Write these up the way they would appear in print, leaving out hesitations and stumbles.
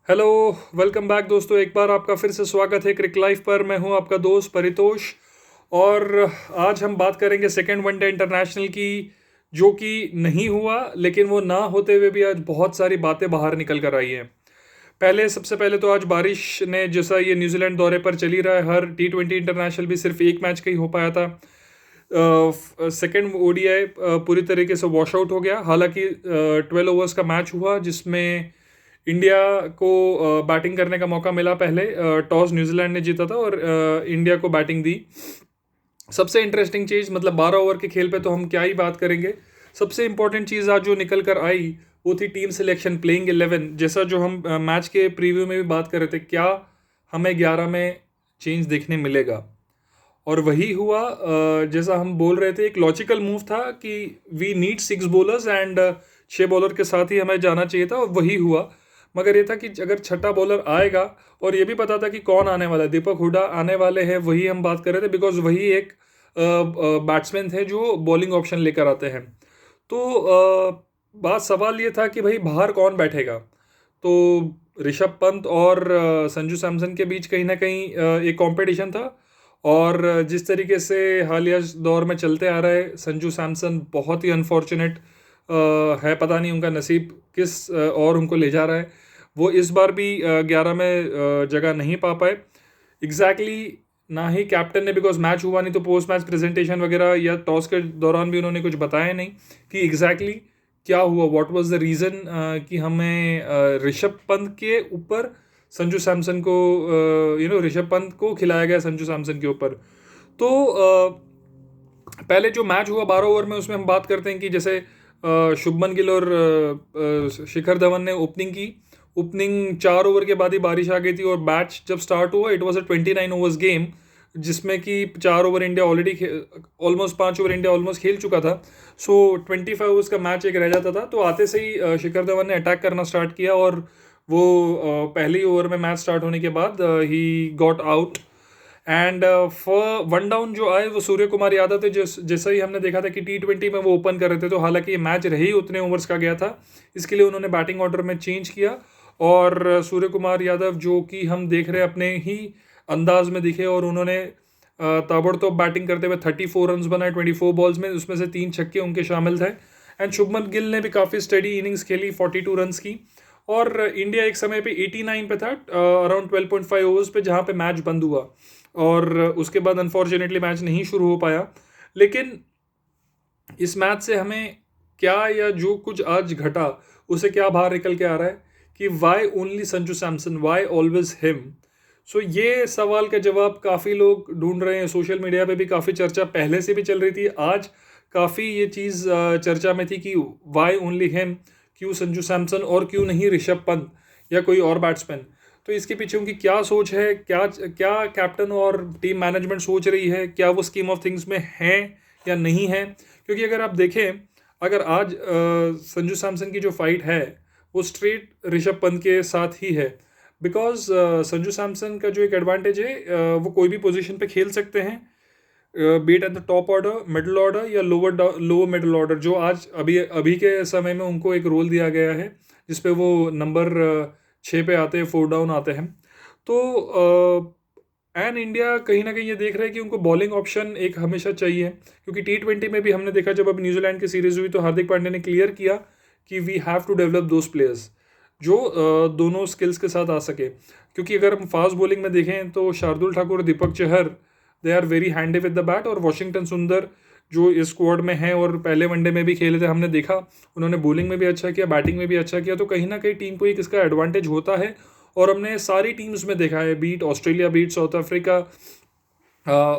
Hello. Welcome back दोस्तों, एक बार आपका फिर से स्वागत है क्रिक लाइफ पर। मैं हूं आपका दोस्त परितोष। और आज हम बात करेंगे सेकेंड वनडे इंटरनेशनल की, जो कि नहीं हुआ, लेकिन वो ना होते हुए भी आज बहुत सारी बातें बाहर निकल कर आई हैं। सबसे पहले तो आज बारिश ने, जैसा ये न्यूजीलैंड दौरे पर चली रहा है, हर T20 इंटरनेशनल भी सिर्फ एक मैच का ही हो पाया था। सेकेंड ओडीआई पूरी तरीके से वॉश आउट हो गया। हालांकि 12 ओवर्स का मैच हुआ, जिसमें इंडिया को बैटिंग करने का मौका मिला। पहले टॉस न्यूजीलैंड ने जीता था और इंडिया को बैटिंग दी। सबसे इंटरेस्टिंग चीज़, मतलब 12 ओवर के खेल पे तो हम क्या ही बात करेंगे। सबसे इंपॉर्टेंट चीज़ आज जो निकल कर आई वो थी टीम सिलेक्शन, प्लेइंग 11। जैसा जो हम मैच के प्रीव्यू में भी बात कर रहे थे, क्या हमें 11 में चेंज देखने मिलेगा, और वही हुआ। जैसा हम बोल रहे थे, एक लॉजिकल मूव था कि we need 6 bowlers and 6 bowler के साथ ही हमें जाना चाहिए था, और वही हुआ। मगर ये था कि अगर छठा बॉलर आएगा, और ये भी पता था कि कौन आने वाला है, दीपक हुडा आने वाले हैं, वही हम बात कर रहे थे, बिकॉज वही एक बैट्समैन थे जो बॉलिंग ऑप्शन लेकर आते हैं। तो बात सवाल ये था कि भाई बाहर कौन बैठेगा। तो ऋषभ पंत और संजू सैमसन के बीच कहीं ना कहीं एक कंपटीशन था। और जिस तरीके से हालिया दौर में चलते आ रहे, संजू सैमसन बहुत ही अनफॉर्चुनेट है। पता नहीं उनका नसीब किस और उनको ले जा रहा है। वो इस बार भी 11 में जगह नहीं पा पाए एग्जैक्टली। ना ही कैप्टन ने, बिकॉज मैच हुआ नहीं, तो पोस्ट मैच प्रेजेंटेशन वगैरह या टॉस के दौरान भी उन्होंने कुछ बताया नहीं कि एग्जैक्टली क्या हुआ, व्हाट वाज द रीज़न कि हमें ऋषभ पंत के ऊपर संजू सैमसन को, ऋषभ पंत को खिलाया गया संजू सैमसन के ऊपर। तो पहले जो मैच हुआ 12 ओवर में, उसमें हम बात करते हैं कि जैसे शुभमन गिल और शिखर धवन ने ओपनिंग की। ओपनिंग 4 ओवर के बाद ही बारिश आ गई थी, और मैच जब स्टार्ट हुआ it was a 29 overs game, जिसमें कि 4 over India already, almost 5 over India almost खेल चुका था। सो 25 ओवर्स का मैच एक रह जाता था। तो आते से ही शिखर धवन ने अटैक करना स्टार्ट किया, और वो पहली ओवर में मैच स्टार्ट होने के बाद he got out. And for one down जो आए वो सूर्य कुमार यादव थे। जैसा ही हमने देखा था कि T20 में वो ओपन कर रहे थे, तो हालांकि ये मैच रही उतने ओवर्स का गया था, इसके लिए उन्होंने बैटिंग ऑर्डर में चेंज किया। और सूर्य कुमार यादव, जो कि हम देख रहे हैं, अपने ही अंदाज में दिखे, और उन्होंने ताबड़तोड़ बैटिंग करते हुए 34 रन बनाए 24 बॉल्स में, उसमें से 3 छक्के उनके शामिल थे। एंड शुभमन गिल ने भी काफ़ी स्टडी इनिंग्स खेली, 42 रन्स की। और इंडिया एक समय पे 89 पे था, अराउंड 12.5 ओवर्स पे, जहाँ पे मैच बंद हुआ। और उसके बाद अनफॉर्चुनेटली मैच नहीं शुरू हो पाया। लेकिन इस मैच से हमें क्या, या जो कुछ आज घटा उसे क्या बाहर निकल के आ रहा है कि why only Sanju Samson, why always him. So ये सवाल का जवाब काफ़ी लोग ढूंढ रहे हैं। सोशल मीडिया पे भी काफ़ी चर्चा पहले से भी चल रही थी, आज काफ़ी ये चीज़ चर्चा में थी कि वाई ओनली हिम, क्यों संजू सैमसन और क्यों नहीं ऋषभ पंत या कोई और बैट्समैन। तो इसके पीछे उनकी क्या सोच है, क्या क्या कैप्टन और टीम मैनेजमेंट सोच रही है, क्या वो स्कीम ऑफ थिंग्स में है या नहीं है। क्योंकि अगर आप देखें, अगर आज संजू सैमसन की जो फाइट है वो स्ट्रेट ऋषभ पंत के साथ ही है। बिकॉज संजू सैमसन का जो एक एडवांटेज है, वो कोई भी पोजीशन पे खेल सकते हैं, be it at the top order, middle order या लोअर मिडल ऑर्डर। जो आज अभी अभी के समय में उनको एक रोल दिया गया है, जिसपे वो नंबर 6 पे आते हैं, 4 डाउन आते हैं। तो एंड इंडिया कहीं ना कहीं ये देख रहा है कि उनको बॉलिंग ऑप्शन एक हमेशा चाहिए। क्योंकि T20 में भी हमने देखा, जब अब न्यूजीलैंड की सीरीज हुई, तो हार्दिक पांड्या ने क्लियर किया कि we have to develop those players जो दोनों स्किल्स के साथ आ सके। क्योंकि अगर हम फास्ट बॉलिंग में देखें तो Shardul Thakur, Deepak Chahar, they are very handy with the bat. और वॉशिंगटन सुंदर जो इस स्क्वाड में है और पहले वनडे में भी खेले थे, हमने देखा उन्होंने बॉलिंग में भी अच्छा किया, बैटिंग में भी अच्छा किया। तो कहीं ना कहीं टीम को एक इसका एडवांटेज होता है। और हमने सारी टीम्स में देखा है, be it Australia, be it South Africa,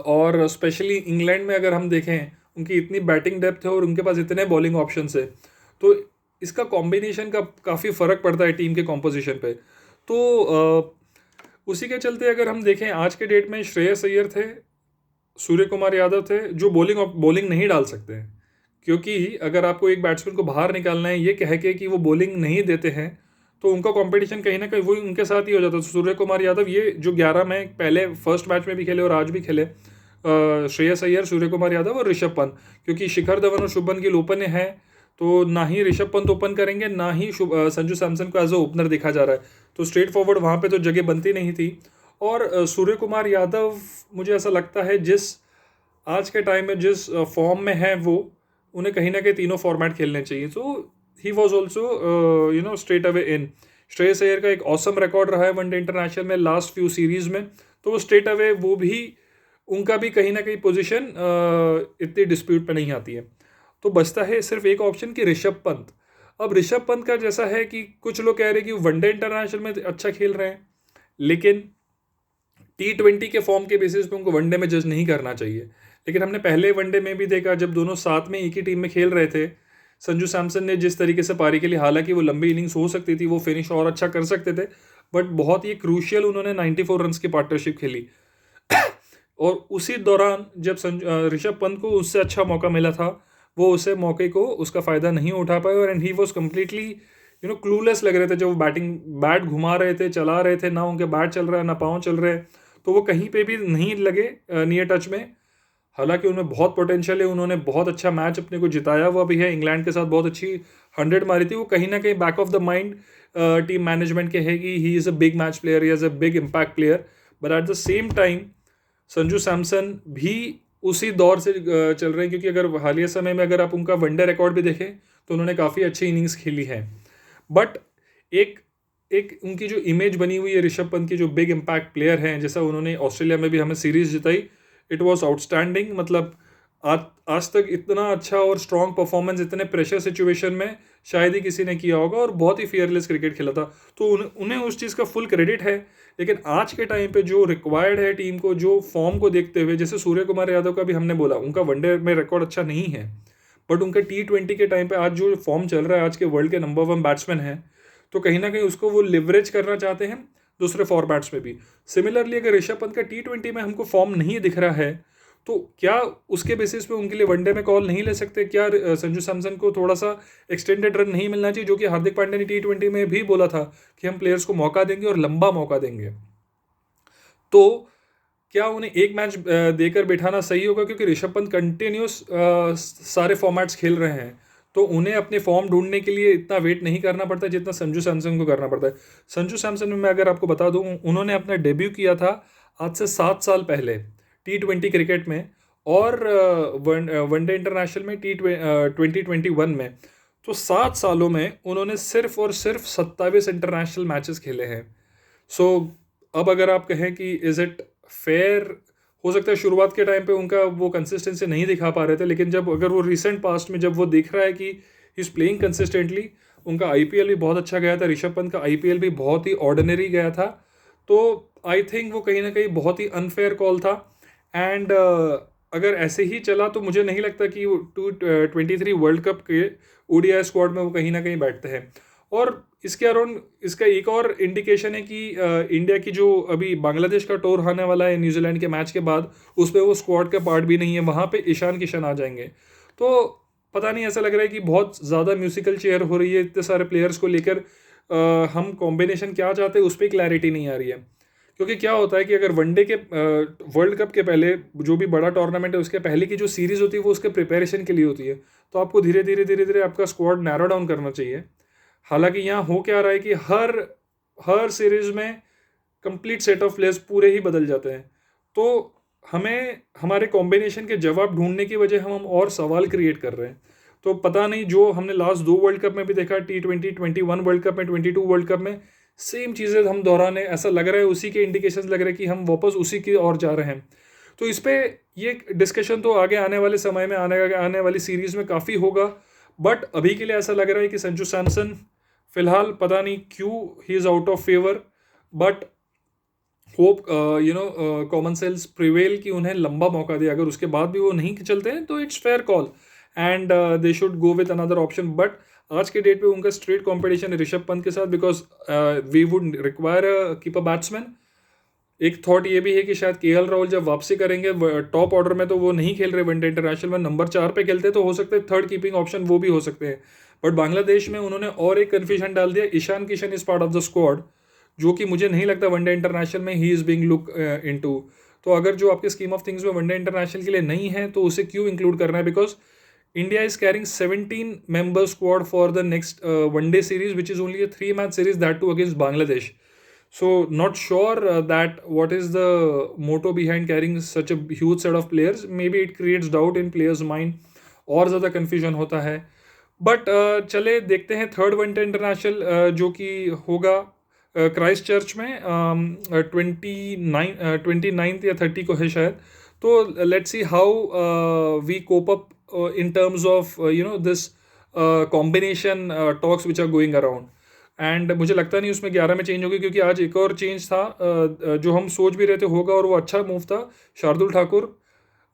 और स्पेशली इंग्लैंड में अगर हम देखें, उनकी इतनी बैटिंग डेप्थ है और उनके पास इतने बॉलिंग ऑप्शंस है, तो इसका कॉम्बिनेशन का काफ़ी फ़र्क पड़ता है टीम के कॉम्पोजिशन पे। तो उसी के चलते अगर हम देखें, आज के डेट में श्रेयस अय्यर थे, सूर्य कुमार यादव थे, जो बॉलिंग नहीं डाल सकते हैं। क्योंकि अगर आपको एक बैट्समैन को बाहर निकालना है ये कह के कि वो बॉलिंग नहीं देते हैं, तो उनका कंपटीशन कहीं ना कहीं वही उनके साथ ही हो जाता है। तो सूर्य कुमार यादव, ये जो 11 में पहले फर्स्ट मैच में भी खेले और आज भी खेले, श्रेयस अय्यर, सूर्य कुमार यादव और ऋषभ पंत। क्योंकि शिखर धवन और शुभमन गिल ओपन है, तो ना ही ऋषभ पंत ओपन करेंगे, ना ही संजू सैमसन को एज अ ओपनर देखा जा रहा है। तो स्ट्रेट फॉरवर्ड वहाँ पे तो जगह बनती नहीं थी। और सूर्य कुमार यादव, मुझे ऐसा लगता है जिस आज के टाइम में जिस फॉर्म में है वो, उन्हें कहीं ना कहीं तीनों फॉर्मेट खेलने चाहिए। So he was also straight away in. Shreyas Iyer का एक ऑसम रिकॉर्ड रहा है वनडे इंटरनेशनल में लास्ट फ्यू सीरीज में, तो वो स्ट्रेट अवे वो भी, उनका भी कहीं ना कहीं पोजीशन इतनी डिस्प्यूट पे नहीं आती है। तो बचता है सिर्फ एक ऑप्शन कि ऋषभ पंत। अब ऋषभ पंत का जैसा है कि कुछ लोग कह रहे हैं कि वनडे इंटरनेशनल में अच्छा खेल रहे हैं, लेकिन T20 के फॉर्म के बेसिस पे उनको वनडे में जज नहीं करना चाहिए। लेकिन हमने पहले वनडे में भी देखा, जब दोनों साथ में एक ही टीम में खेल रहे थे, संजू सैमसन ने जिस तरीके से पारी के लिए, हालांकि वो लंबी इनिंग्स हो सकती थी, वो फिनिश और अच्छा कर सकते थे, बट बहुत ही क्रूशियल उन्होंने 94 रन्स की पार्टनरशिप खेली। और उसी दौरान जब ऋषभ पंत को उससे अच्छा मौका मिला था, वो उसे मौके को उसका फ़ायदा नहीं उठा पाए, और and he was completely clueless लग रहे थे जब वो बैट घुमा रहे थे, चला रहे थे, ना उनके बैट चल रहा है ना पाँव चल रहे हैं, तो वो कहीं पे भी नहीं लगे नियर टच में। हालांकि उनमें बहुत पोटेंशियल है, उन्होंने बहुत अच्छा मैच अपने को जिताया हुआ भी है, इंग्लैंड के साथ बहुत अच्छी 100 मारी थी। वो कहीं ना कहीं back of the mind team management के है कि he is a big match player, he is a big impact player, but at the same time Sanju Samson भी उसी दौर से चल रहे हैं, क्योंकि अगर हालिया समय में अगर आप उनका वनडे रिकॉर्ड भी देखें तो उन्होंने काफ़ी अच्छी इनिंग्स खेली है। बट एक एक उनकी जो इमेज बनी हुई है ऋषभ पंत की, जो बिग इम्पैक्ट प्लेयर हैं, जैसा उन्होंने ऑस्ट्रेलिया में भी हमें सीरीज जिताई, इट वाज आउटस्टैंडिंग। मतलब आज तक इतना अच्छा और स्ट्रॉन्ग परफॉर्मेंस इतने प्रेशर सिचुएशन में शायद ही किसी ने किया होगा, और बहुत ही फियरलेस क्रिकेट खेला था। तो उन्हें उस चीज़ का फुल क्रेडिट है। लेकिन आज के टाइम पे जो रिक्वायर्ड है टीम को, जो फॉर्म को देखते हुए, जैसे सूर्य कुमार यादव का भी हमने बोला, उनका वनडे में रिकॉर्ड अच्छा नहीं है, बट उनका T20 के टाइम पे आज जो फॉर्म चल रहा है, आज के वर्ल्ड के नंबर 1 बैट्समैन है, तो कहीं ना कहीं उसको वो लिवरेज करना चाहते हैं दूसरे फॉर्मेट्स में भी। सिमिलरली अगर ऋषभ पंत का T20 में हमको फॉर्म नहीं दिख रहा है, तो क्या उसके बेसिस पे उनके लिए वनडे में कॉल नहीं ले सकते? क्या संजू सैमसन को थोड़ा सा एक्सटेंडेड रन नहीं मिलना चाहिए, जो कि हार्दिक पांड्या ने T20 में भी बोला था कि हम प्लेयर्स को मौका देंगे और लंबा मौका देंगे? तो क्या उन्हें एक मैच देकर बैठाना सही होगा? क्योंकि ऋषभ पंत कंटिन्यूस सारे फॉर्मेट्स खेल रहे हैं, तो उन्हें अपने फॉर्म ढूंढने के लिए इतना वेट नहीं करना पड़ता जितना संजू सैमसन को करना पड़ता है। संजू सैमसन में मैं अगर आपको बता दूं, उन्होंने अपना डेब्यू किया था आज से 7 साल पहले T20 क्रिकेट में, और वनडे इंटरनेशनल में T2021 में। तो 7 सालों में उन्होंने सिर्फ और सिर्फ 27 इंटरनेशनल मैचेस खेले हैं। सो अब अगर आप कहें कि इज़ इट फेयर, हो सकता है शुरुआत के टाइम पे उनका वो कंसिस्टेंसी नहीं दिखा पा रहे थे, लेकिन जब अगर वो रिसेंट पास्ट में जब वो दिख रहा है कि ही इज़ प्लेइंग कंसिस्टेंटली, उनका IPL भी बहुत अच्छा गया था, ऋषभ पंत का IPL भी बहुत ही ऑर्डिनरी गया था, तो आई थिंक वो कहीं ना कहीं बहुत ही अनफेयर कॉल था। एंड अगर ऐसे ही चला तो मुझे नहीं लगता कि वो 2023 वर्ल्ड कप के ODI स्क्वाड में वो कहीं ना कहीं बैठते हैं। और इसके अराउंड इसका एक और इंडिकेशन है कि इंडिया की जो अभी बांग्लादेश का टूर आने वाला है न्यूजीलैंड के मैच के बाद, उसमें वो स्क्वाड का पार्ट भी नहीं है, वहाँ पे ईशान किशन आ जाएंगे। तो पता नहीं, ऐसा लग रहा है कि बहुत ज़्यादा म्यूजिकल चेयर हो रही है इतने सारे प्लेयर्स को लेकर। हम कॉम्बिनेशन क्या चाहते हैं उस पर क्लैरिटी नहीं आ रही है। क्योंकि क्या होता है कि अगर वनडे के वर्ल्ड कप के पहले, जो भी बड़ा टूर्नामेंट है उसके पहले की जो सीरीज़ होती है वो उसके प्रिपरेशन के लिए होती है, तो आपको धीरे धीरे धीरे धीरे आपका स्क्वाड नैरो डाउन करना चाहिए। हालांकि यहाँ हो क्या रहा है कि हर हर सीरीज में कंप्लीट सेट ऑफ प्लेयर्स पूरे ही बदल जाते हैं, तो हमें हमारे कॉम्बिनेशन के जवाब ढूंढने की वजह हम और सवाल क्रिएट कर रहे हैं। तो पता नहीं, जो हमने लास्ट 2 वर्ल्ड कप में भी देखा, T20, 21 वर्ल्ड कप में, 22 वर्ल्ड कप में, सेम चीज़ें हम दोहराने, ऐसा लग रहा है उसी के इंडिकेशंस लग रहे हैं कि हम वापस उसी की ओर जा रहे हैं। तो इस पर ये डिस्कशन तो आगे आने वाले समय में, आने वाली सीरीज में काफ़ी होगा, बट अभी के लिए ऐसा लग रहा है कि संजू सैमसन फिलहाल पता नहीं क्यों he is out of favour, but hope common sense prevail कि उन्हें लंबा मौका दिया। अगर उसके बाद भी वो नहीं चलते हैं तो it's fair call, and they should go with another option. But आज के डेट पे उनका स्ट्रेट कंपटीशन है ऋषभ पंत के साथ, because we would require keeper batsman. एक थॉट ये भी है कि शायद KL राहुल जब वापसी करेंगे टॉप ऑर्डर में, तो वो नहीं खेल रहे वनडे इंटरनेशनल में, नंबर 4 पे खेलते, तो हो सकता है थर्ड कीपिंग ऑप्शन वो भी हो सकते हैं। बट बांग्लादेश में उन्होंने और एक कन्फ्यूजन डाल दिया, Ishan Kishan is part of the squad, जो कि मुझे नहीं लगता वनडे इंटरनेशनल में ही इज़ बीइंग लुक इनटू। तो अगर जो आपके स्कीम ऑफ थिंग्स में वनडे इंटरनेशनल के लिए नहीं है, तो उसे क्यों इंक्लूड करना है? Because India is carrying 17 member squad for the next one day series, which is only a 3 match series, that too against Bangladesh. So not sure that what is the motto behind carrying such a huge set of players. Maybe it creates doubt in players mind और ज़्यादा confusion होता है. But चले देखते हैं third one day international जो कि होगा क्राइस्ट चर्च में 29 या 30 को है शायद. तो let's see how we cope up in terms of this combination talks which are going around. And मुझे लगता नहीं उसमें 11 में चेंज होगी, क्योंकि आज एक और चेंज था जो हम सोच भी रहे थे होगा, और वो अच्छा मूव था. शार्दुल ठाकुर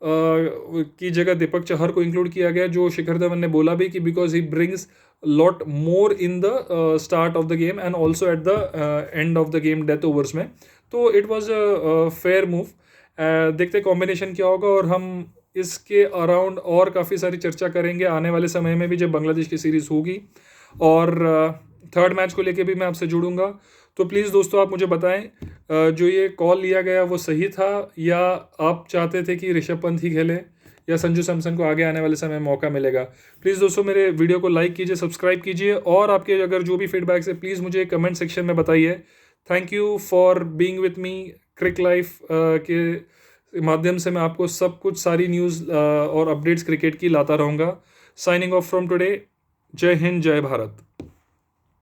की जगह दीपक चहर को इंक्लूड किया गया, जो शिखर धवन ने बोला भी कि because he brings lot more in the start of the game and also at the end of the game death overs में. तो it was a fair move. देखते कॉम्बिनेशन क्या होगा, और हम इसके अराउंड और काफ़ी सारी चर्चा करेंगे आने वाले समय में भी, जब बांग्लादेश की सीरीज़ होगी. और थर्ड मैच को लेके भी मैं आपसे जुड़ूंगा. तो प्लीज़ दोस्तों आप मुझे बताएं जो ये कॉल लिया गया वो सही था, या आप चाहते थे कि ऋषभ पंत ही खेले, या संजू सैमसन को आगे आने वाले समय में मौका मिलेगा. प्लीज़ दोस्तों मेरे वीडियो को लाइक कीजिए, सब्सक्राइब कीजिए, और आपके अगर जो भी फीडबैक्स है प्लीज़ मुझे कमेंट सेक्शन में बताइए. Thank you for being with me. Cric Life के माध्यम से मैं आपको सब कुछ सारी न्यूज़ और अपडेट्स क्रिकेट की लाता रहूँगा. Signing off from today. जय हिंद, जय भारत.